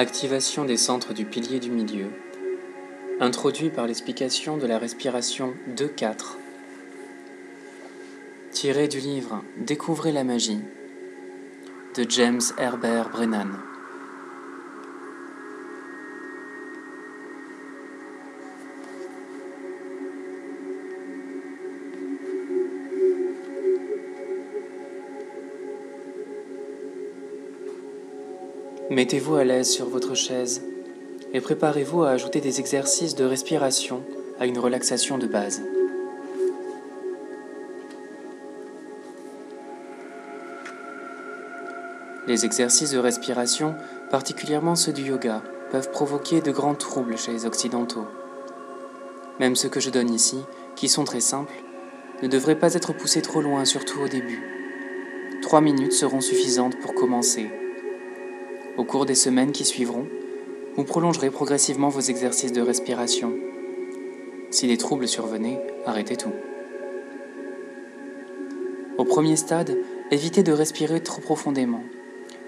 Activation des centres du pilier du milieu, introduit par l'explication de la respiration 2-4, tiré du livre Découvrez la magie de James Herbert Brennan. Mettez-vous à l'aise sur votre chaise et préparez-vous à ajouter des exercices de respiration à une relaxation de base. Les exercices de respiration, particulièrement ceux du yoga, peuvent provoquer de grands troubles chez les occidentaux. Même ceux que je donne ici, qui sont très simples, ne devraient pas être poussés trop loin, surtout au début. 3 minutes seront suffisantes pour commencer. Au cours des semaines qui suivront, vous prolongerez progressivement vos exercices de respiration. Si des troubles survenaient, arrêtez tout. Au premier stade, évitez de respirer trop profondément.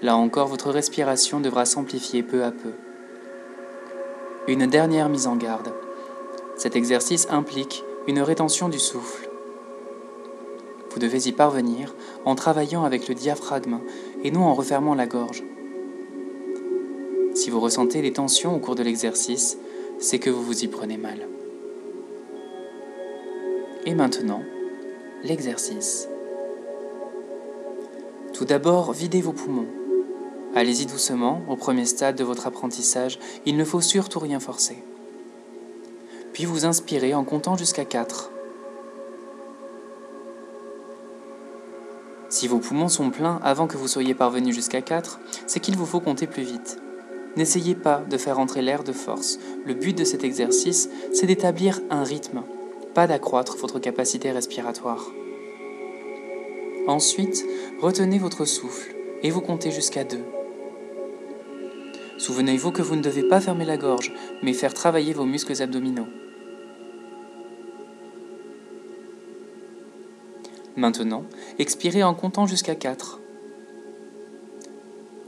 Là encore, votre respiration devra s'amplifier peu à peu. Une dernière mise en garde. Cet exercice implique une rétention du souffle. Vous devez y parvenir en travaillant avec le diaphragme et non en refermant la gorge. Si vous ressentez des tensions au cours de l'exercice, c'est que vous vous y prenez mal. Et maintenant, l'exercice. Tout d'abord, videz vos poumons. Allez-y doucement, au premier stade de votre apprentissage, il ne faut surtout rien forcer. Puis vous inspirez en comptant jusqu'à 4. Si vos poumons sont pleins avant que vous soyez parvenu jusqu'à 4, c'est qu'il vous faut compter plus vite. N'essayez pas de faire entrer l'air de force. Le but de cet exercice, c'est d'établir un rythme, pas d'accroître votre capacité respiratoire. Ensuite, retenez votre souffle et vous comptez jusqu'à 2. Souvenez-vous que vous ne devez pas fermer la gorge, mais faire travailler vos muscles abdominaux. Maintenant, expirez en comptant jusqu'à 4.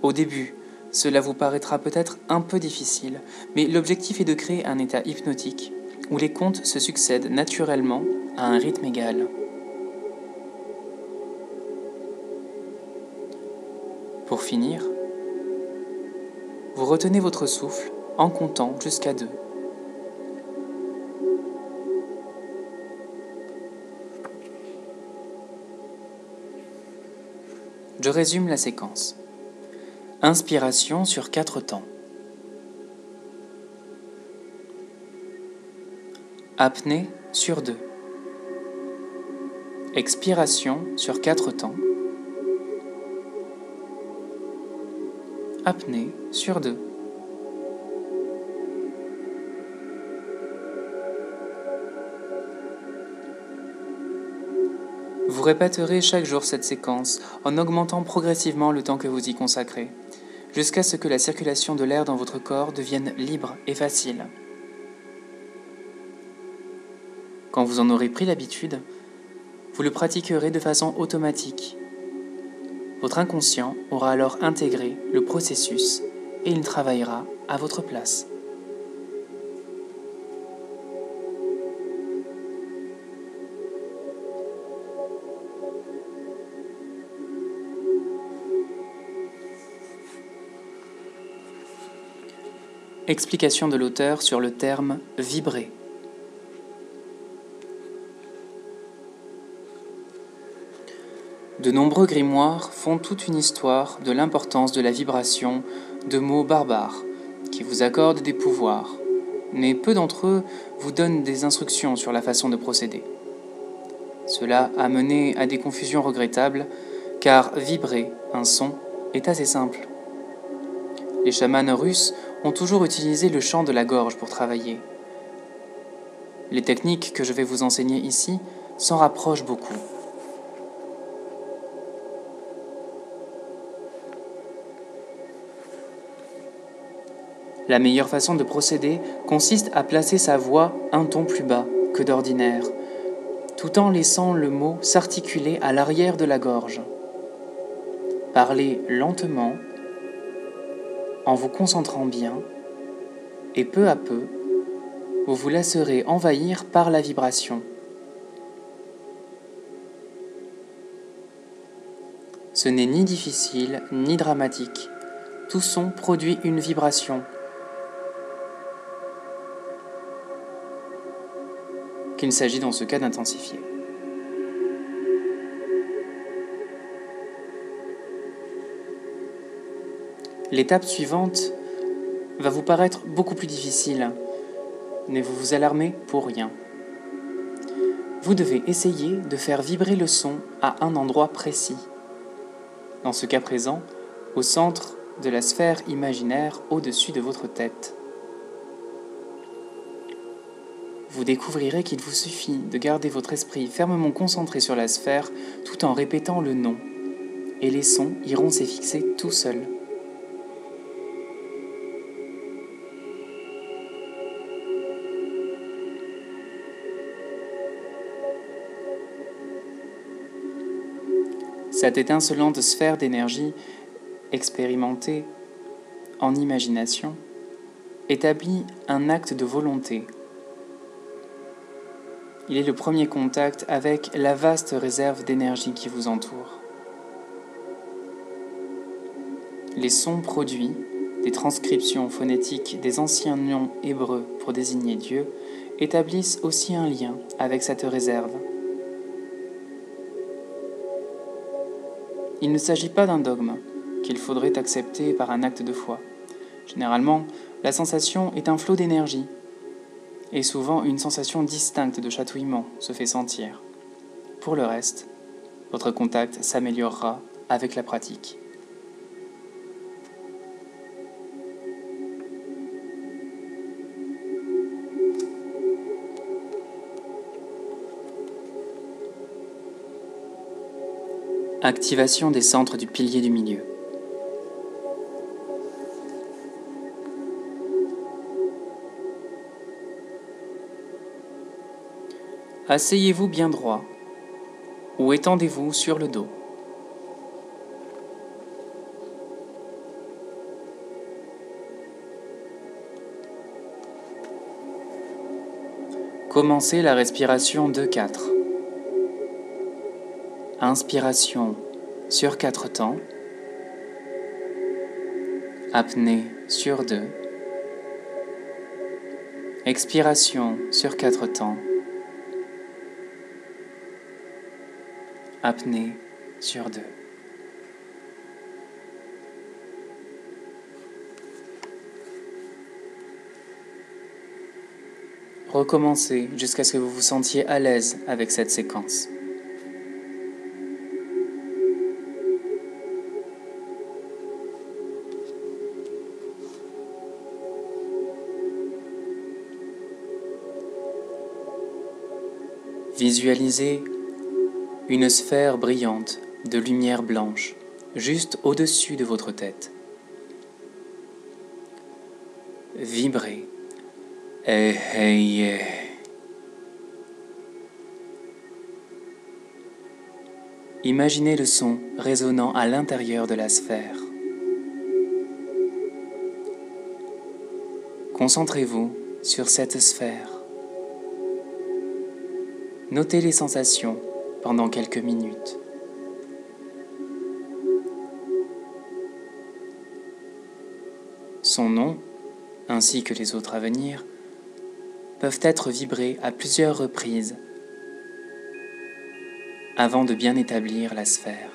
Au début, cela vous paraîtra peut-être un peu difficile, mais l'objectif est de créer un état hypnotique où les comptes se succèdent naturellement à un rythme égal. Pour finir, vous retenez votre souffle en comptant jusqu'à 2. Je résume la séquence. Inspiration sur 4 temps. Apnée sur 2. Expiration sur 4 temps. Apnée sur 2. Vous répéterez chaque jour cette séquence en augmentant progressivement le temps que vous y consacrez, jusqu'à ce que la circulation de l'air dans votre corps devienne libre et facile. Quand vous en aurez pris l'habitude, vous le pratiquerez de façon automatique. Votre inconscient aura alors intégré le processus et il travaillera à votre place. Explication de l'auteur sur le terme « vibrer ». De nombreux grimoires font toute une histoire de l'importance de la vibration de mots barbares qui vous accordent des pouvoirs, mais peu d'entre eux vous donnent des instructions sur la façon de procéder. Cela a mené à des confusions regrettables, car vibrer un son est assez simple. Les chamans russes ont toujours utilisé le chant de la gorge pour travailler. Les techniques que je vais vous enseigner ici s'en rapprochent beaucoup. La meilleure façon de procéder consiste à placer sa voix un ton plus bas que d'ordinaire, tout en laissant le mot s'articuler à l'arrière de la gorge. Parlez lentement en vous concentrant bien, et peu à peu, vous vous laisserez envahir par la vibration. Ce n'est ni difficile ni dramatique. Tout son produit une vibration qu'il s'agit dans ce cas d'intensifier. L'étape suivante va vous paraître beaucoup plus difficile. Ne vous alarmez pour rien. Vous devez essayer de faire vibrer le son à un endroit précis. Dans ce cas présent, au centre de la sphère imaginaire au-dessus de votre tête. Vous découvrirez qu'il vous suffit de garder votre esprit fermement concentré sur la sphère tout en répétant le nom, et les sons iront s'y fixer tout seuls. Cette étincelante sphère d'énergie expérimentée en imagination établit un acte de volonté. Il est le premier contact avec la vaste réserve d'énergie qui vous entoure. Les sons produits, des transcriptions phonétiques des anciens noms hébreux pour désigner Dieu, établissent aussi un lien avec cette réserve. Il ne s'agit pas d'un dogme qu'il faudrait accepter par un acte de foi. Généralement, la sensation est un flot d'énergie, et souvent une sensation distincte de chatouillement se fait sentir. Pour le reste, votre contact s'améliorera avec la pratique. Activation des centres du pilier du milieu. Asseyez-vous bien droit ou étendez-vous sur le dos. Commencez la respiration 2-4. Inspiration sur 4 temps. Apnée sur 2. Expiration sur 4 temps. Apnée sur 2. Recommencez jusqu'à ce que vous vous sentiez à l'aise avec cette séquence. Visualisez une sphère brillante de lumière blanche juste au-dessus de votre tête. Vibrez. Imaginez le son résonnant à l'intérieur de la sphère. Concentrez-vous sur cette sphère. Notez les sensations pendant quelques minutes. Son nom, ainsi que les autres à venir, peuvent être vibrés à plusieurs reprises avant de bien établir la sphère.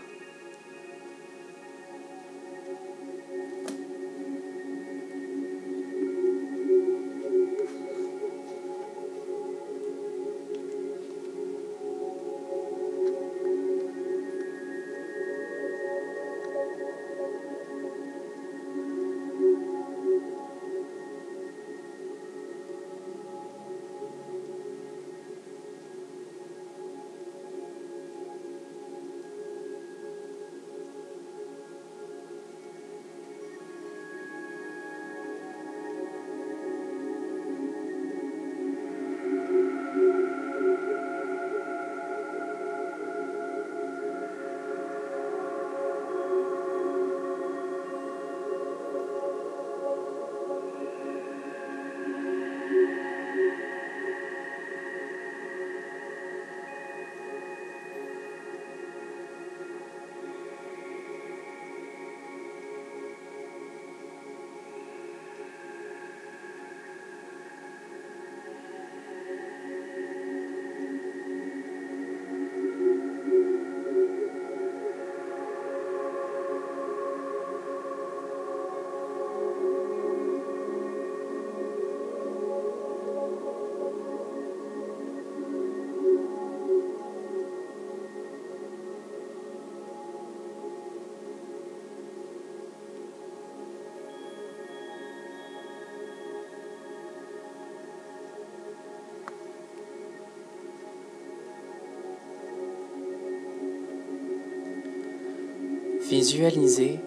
Visualisez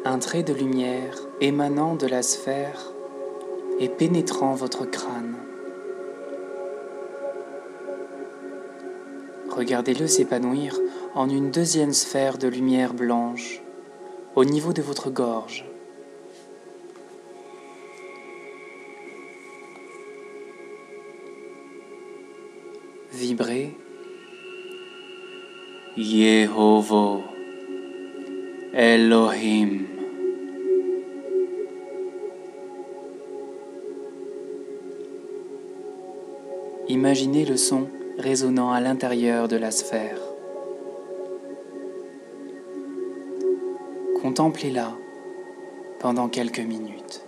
un trait de lumière émanant de la sphère et pénétrant votre crâne. Regardez-le s'épanouir en une deuxième sphère de lumière blanche au niveau de votre gorge. Vibrez Yehovah Elohim. Imaginez le son résonnant à l'intérieur de la sphère. Contemplez-la pendant quelques minutes.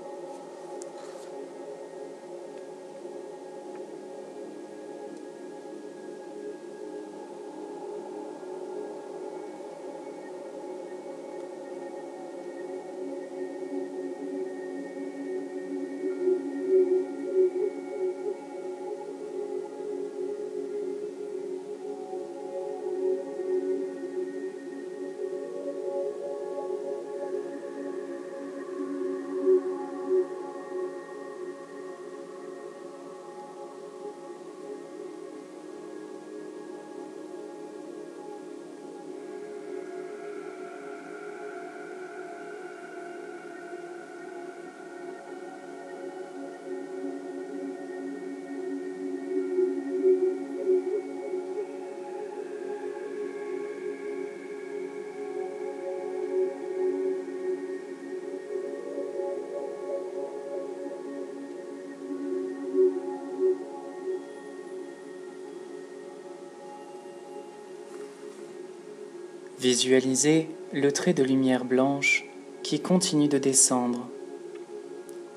Visualisez le trait de lumière blanche qui continue de descendre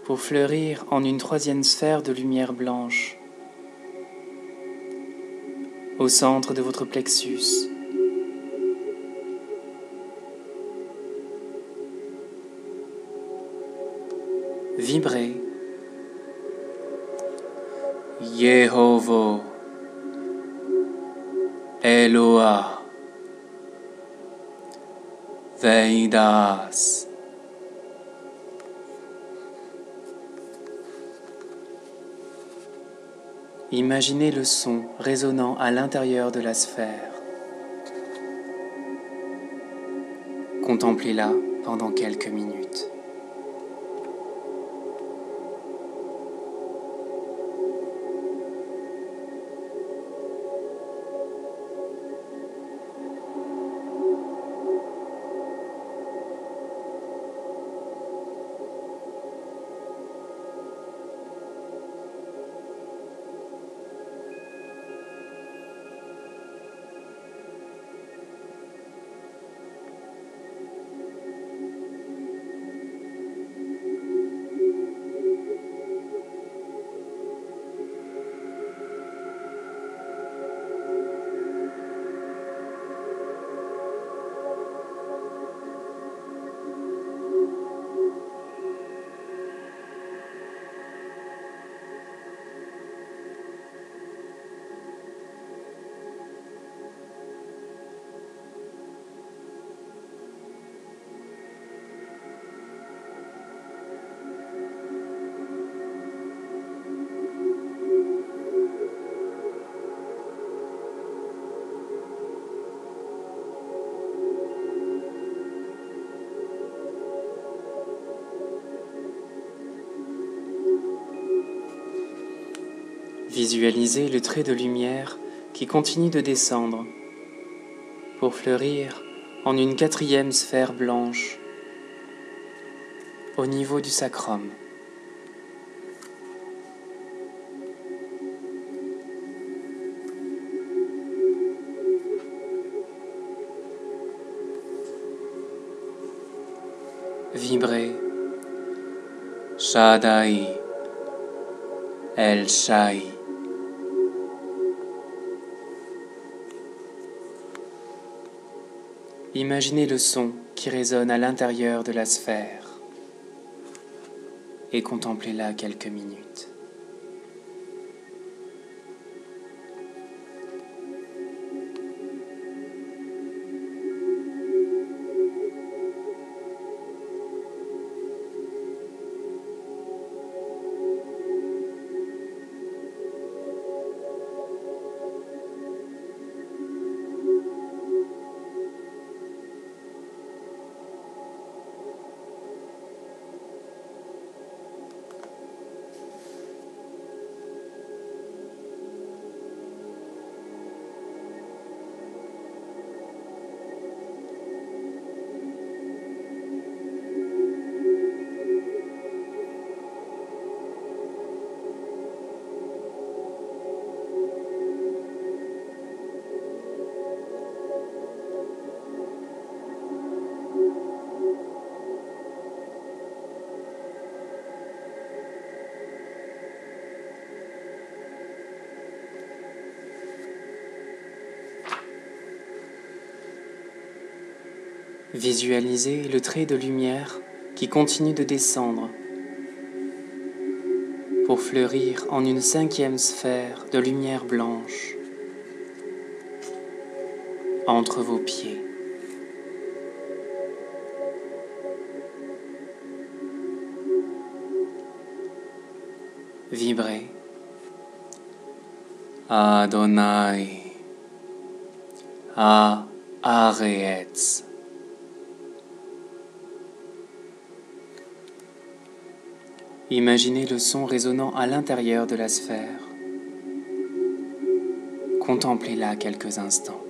pour fleurir en une troisième sphère de lumière blanche au centre de votre plexus. Vibrez Yehovah Eloah Veidas. Imaginez le son résonnant à l'intérieur de la sphère. Contemplez-la pendant quelques minutes. Visualisez le trait de lumière qui continue de descendre pour fleurir en une quatrième sphère blanche au niveau du sacrum. Vibrez Shaddai El Shai. Imaginez le son qui résonne à l'intérieur de la sphère et contemplez-la quelques minutes. Visualisez le trait de lumière qui continue de descendre pour fleurir en une 5e sphère de lumière blanche entre vos pieds. Vibrez. Adonai. Haaretz. Imaginez le son résonnant à l'intérieur de la sphère. Contemplez-la quelques instants.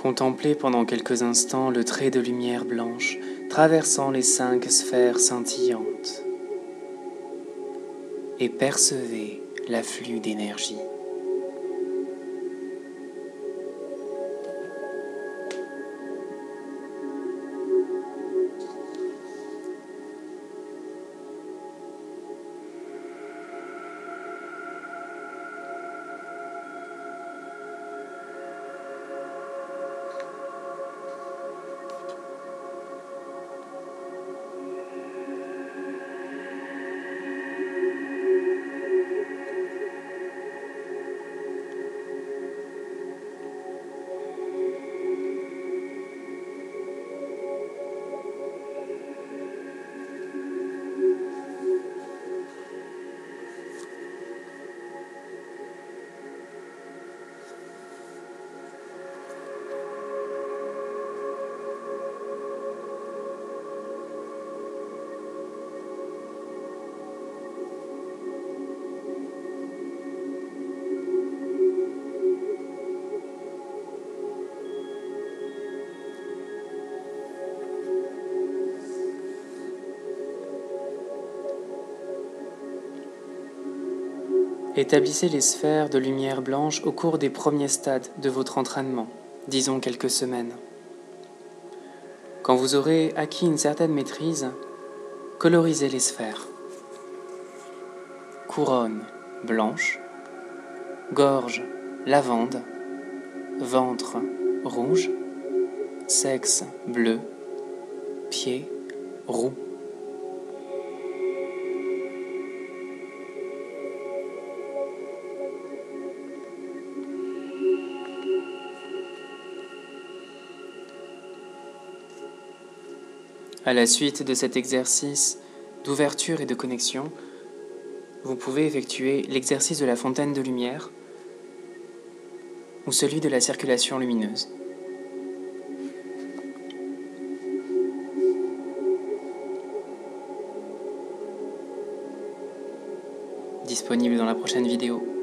Contemplez pendant quelques instants le trait de lumière blanche traversant les 5 sphères scintillantes et percevez l'afflux d'énergie. Établissez les sphères de lumière blanche au cours des premiers stades de votre entraînement, disons quelques semaines. Quand vous aurez acquis une certaine maîtrise, colorisez les sphères. Couronne blanche, gorge lavande, ventre rouge, sexe bleu, pied roux. À la suite de cet exercice d'ouverture et de connexion, vous pouvez effectuer l'exercice de la fontaine de lumière ou celui de la circulation lumineuse. Disponible dans la prochaine vidéo.